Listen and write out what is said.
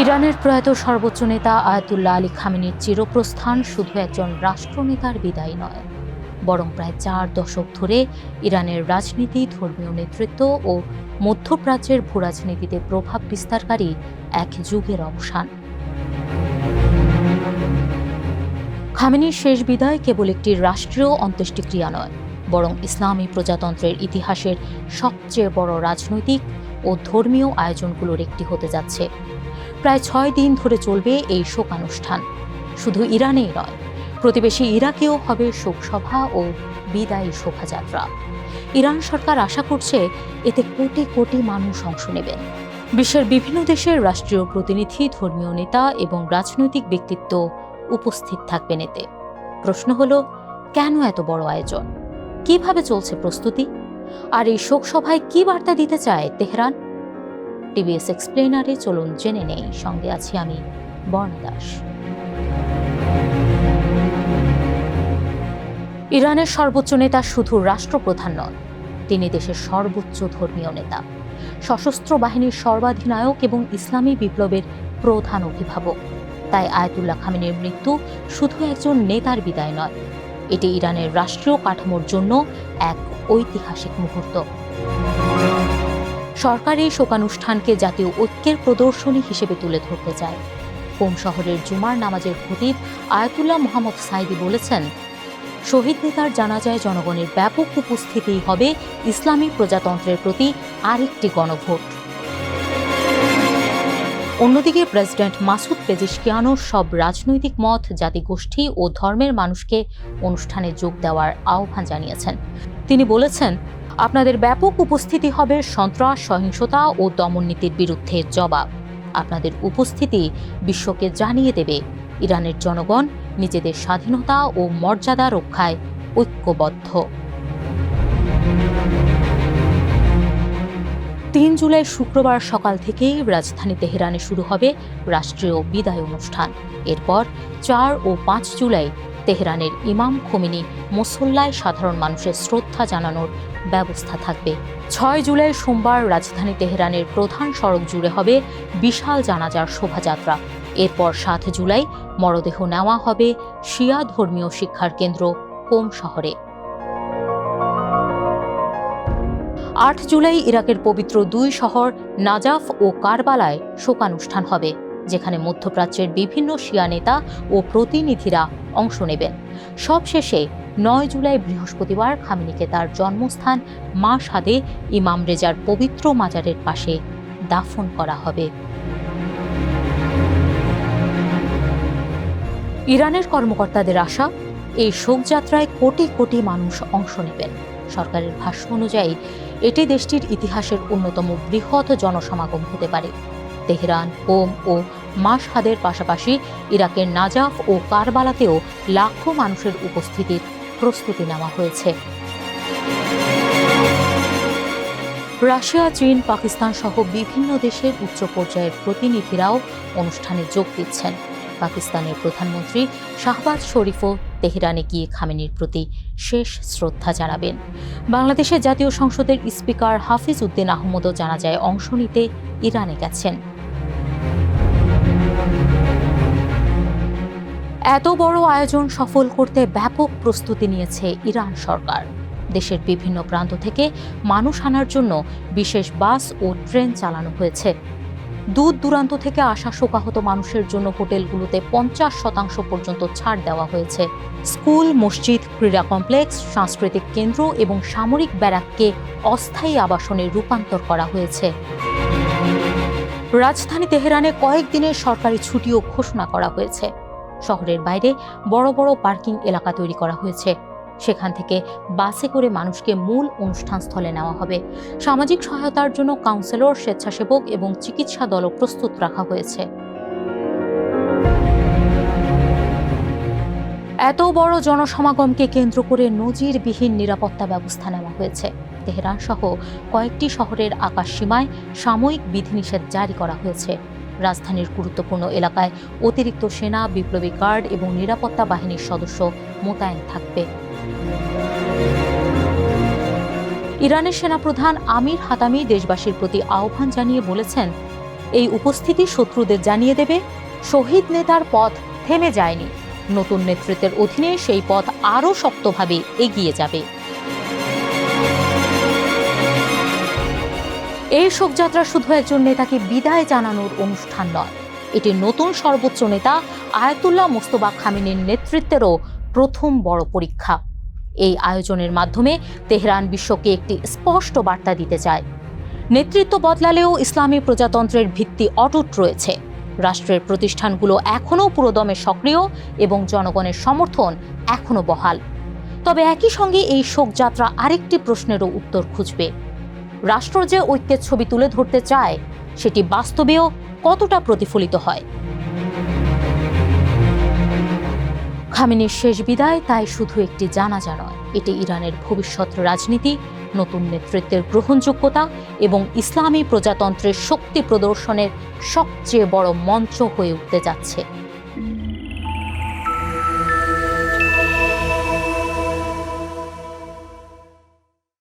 ইরানের প্রয়াত সর্বোচ্চ নেতা আয়াতুল্লাহ আলী খামেনির চিরপ্রস্থান শুধু একজন রাষ্ট্রনেতার বিদায় নয়, বরং প্রায় 4 দশক ধরে ইরানের রাজনীতি, ধর্মীয় নেতৃত্ব ও মধ্যপ্রাচ্যের ভূরাজনীতিতে প্রভাব বিস্তারকারী এক যুগের অবসান। খামেনির শেষ বিদায় কেবল একটি রাষ্ট্রীয় অন্ত্যেষ্টিক্রিয়া নয়, বরং ইসলামী প্রজাতন্ত্রের ইতিহাসের সবচেয়ে বড় রাজনৈতিক ও ধর্মীয় আয়োজনগুলোর একটি হতে যাচ্ছে। প্রায় 6 দিন ধরে চলবে এই শোকানুষ্ঠান। শুধু ইরানেই নয়, প্রতিবেশী ইরাকেও হবে শোকসভা ও বিদায়ী শোভাযাত্রা। ইরান সরকার আশা করছে এতে কোটি কোটি মানুষ অংশ নেবেন। বিশ্বের বিভিন্ন দেশের রাষ্ট্রীয় প্রতিনিধি, ধর্মীয় নেতা এবং রাজনৈতিক ব্যক্তিত্ব উপস্থিত থাকবেন এতে। প্রশ্ন হলো, কেন এত বড় আয়োজন? কিভাবে চলছে প্রস্তুতি? আর এই শোকসভায় কি বার্তা দিতে চায় তেহরান? টিভিএস এক্সপ্লেনারে চলুন জেনে নেই। সঙ্গে আছি আমি, বর্ণা দাস। ইরানের সর্বোচ্চ নেতা শুধু রাষ্ট্রপ্রধান নন, তিনি দেশের সর্বোচ্চ ধর্মীয় নেতা, সশস্ত্র বাহিনীর সর্বাধিনায়ক এবং ইসলামী বিপ্লবের প্রধান অভিভাবক। তাই আয়াতুল্লাহ খামেনির মৃত্যু শুধু একজন নেতার বিদায় নয়, এটি ইরানের রাষ্ট্রীয় কাঠামোর জন্য এক ঐতিহাসিক মুহূর্ত। সরকার এই শোকানুষ্ঠানকে জাতীয় ঐক্যের প্রদর্শনী হিসেবে তুলে ধরতে চায়। কোম শহরের জুমার নামাজের খতিব আয়াতুল্লাহ মোহাম্মদ সাইদি বলেছেন, শহীদ নেতার জানাজায় জনগণের ব্যাপক উপস্থিতি হবে ইসলামী প্রজাতন্ত্রের প্রতি আরেকটি গণভোট। অন্যদিকে প্রেসিডেন্ট মাসুদ পেজিশকিয়ানও সব রাজনৈতিক মত, জাতিগোষ্ঠী ও ধর্মের মানুষকে অনুষ্ঠানে যোগ দেওয়ার আহ্বান জানিয়েছেন। তিনি বলেছেন, আপনাদের ব্যাপক উপস্থিতি হবে সন্ত্রাস, সহিংসতা ও দমননীতির বিরুদ্ধে জবাব। আপনাদের উপস্থিতি বিশ্বকে জানিয়ে দেবে ইরানের জনগণ নিজেদের স্বাধীনতা ও মর্যাদা রক্ষায় ঐক্যবদ্ধ। 3 জুলাই শুক্রবার সকাল থেকেই রাজধানী তেহরানে শুরু হবে রাষ্ট্রীয় বিদায় অনুষ্ঠান। এরপর 4 ও 5 জুলাই তেহরানের ইমাম খোমেনি মুসল্লায় সাধারণ মানুষের শ্রদ্ধা জানানোর ব্যবস্থা থাকবে। 6 জুলাই সোমবার রাজধানী তেহরানের প্রধান সড়ক জুড়ে হবে বিশাল জানাজার শোভাযাত্রা। এরপর 7 জুলাই মরদেহ নেওয়া হবে শিয়া ধর্মীয় শিক্ষার কেন্দ্র কোম শহরে। 8 জুলাই ইরাকের পবিত্র 2 শহর নাজাফ ও কারবালায় শোকানুষ্ঠান হবে, যেখানে মধ্যপ্রাচ্যের বিভিন্ন শিয়া নেতা ও প্রতিনিধিরা অংশ নেবেন। সবশেষে 9 জুলাই বৃহস্পতিবার খামেনিকে তার জন্মস্থান মাশহাদে ইমাম রেজার পবিত্র মাজারের পাশে দাফন করা হবে। ইরানের কর্মকর্তাদের আশা, এই শোকযাত্রায় কোটি কোটি মানুষ অংশ নেবেন। সরকারের ভাষ্য অনুযায়ী এটি দেশটির ইতিহাসের অন্যতম বৃহৎ জনসমাগম হতে পারে। তেহরান, কোম ও মাশহাদের পাশাপাশি ইরাকের নাজাফ ও কারবালাতেও লাখো মানুষের উপস্থিতির প্রস্তুতি নেওয়া হয়েছে। রাশিয়া, চীন, পাকিস্তান সহ বিভিন্ন দেশের উচ্চ পর্যায়ের প্রতিনিধিরাও অনুষ্ঠানে যোগ দিচ্ছেন। পাকিস্তানের প্রধানমন্ত্রী শাহবাজ শরীফও তেহরানে গিয়ে খামেনির প্রতি শেষ শ্রদ্ধা জানাবেন। বাংলাদেশের জাতীয় সংসদের স্পিকার হাফিজ উদ্দিন আহমদও জানাজায় অংশ নিতে ইরানে গেছেন। এত বড় আয়োজন সফল করতে ব্যাপক প্রস্তুতি নিয়েছে ইরান সরকার। দেশের বিভিন্ন প্রান্ত থেকে মানুষ আনার জন্য বিশেষ বাস ও ট্রেন চালানো হয়েছে। দূর দূরান্ত থেকে আসা শোকাহত মানুষের জন্য হোটেলগুলোতে 50% পর্যন্ত ছাড় দেওয়া হয়েছে। স্কুল, মসজিদ, ক্রীড়া কমপ্লেক্স, সাংস্কৃতিক কেন্দ্র এবং সামরিক ব্যারাককে অস্থায়ী আবাসনে রূপান্তর করা হয়েছে। রাজধানী তেহরানে কয়েকদিনের সরকারি ছুটিও ঘোষণা করা হয়েছে। শহরের বাইরে বড় বড় পার্কিং এলাকা তৈরি করা হয়েছে। সেখান থেকে বাসে করে মানুষকে মূল অনুষ্ঠানস্থলে নেওয়া হবে। সামাজিক সহায়তার জন্য কাউন্সিলর, স্বেচ্ছাসেবক এবং চিকিৎসা দলও প্রস্তুত রাখা হয়েছে। এত বড় জনসমাগমকে কেন্দ্র করে নজিরবিহীন নিরাপত্তা ব্যবস্থা নেওয়া হয়েছে। তেহরান সহ কয়েকটি শহরের আকাশসীমায় সাময়িক বিধিনিষেধ জারি করা হয়েছে। রাজধানীর গুরুত্বপূর্ণ এলাকায় অতিরিক্ত সেনা, বিপ্লবী গার্ড এবং নিরাপত্তা বাহিনীর সদস্য মোতায়েন থাকবে। ইরানের সেনাপ্রধান আমির হাতামি দেশবাসীর প্রতি আহ্বান জানিয়ে বলেছেন, এই উপস্থিতি শত্রুদের জানিয়ে দেবে শহীদ নেতার পথ থেমে যায়নি, নতুন নেতৃত্বের অধীনে সেই পথ আরও শক্তভাবে এগিয়ে যাবে। এই শোকযাত্রা শুধু একজন নেতাকে বিদায় জানানোর অনুষ্ঠান নয়, এটি নতুন সর্বোচ্চ নেতা আয়াতুল্লাহ মোস্তফা খামেনির নেতৃত্বেরও প্রথম বড় পরীক্ষা। এই আয়োজনের মাধ্যমে তেহরান বিশ্বকে একটি স্পষ্ট বার্তা দিতে চায়, নেতৃত্ব বদলালেও ইসলামী প্রজাতন্ত্রের ভিত্তি অটুট রয়েছে, রাষ্ট্রের প্রতিষ্ঠানগুলো এখনও পুরোদমে সক্রিয় এবং জনগণের সমর্থন এখনও বহাল। তবে একই সঙ্গে এই শোকযাত্রা আরেকটি প্রশ্নেরও উত্তর খুঁজবে, রাষ্ট্র যে ঐক্যের ছবি তুলে ধরতে চায় সেটি বাস্তবেও কতটা প্রতিফলিত হয়। খামেনির শেষ বিদায় তাই শুধু একটি জানাজা নয়, এটি ইরানের ভবিষ্যৎ রাজনীতি, নতুন নেতৃত্বের গ্রহণযোগ্যতা এবং ইসলামী প্রজাতন্ত্রের শক্তি প্রদর্শনের সবচেয়ে বড় মঞ্চ হয়ে উঠতে যাচ্ছে।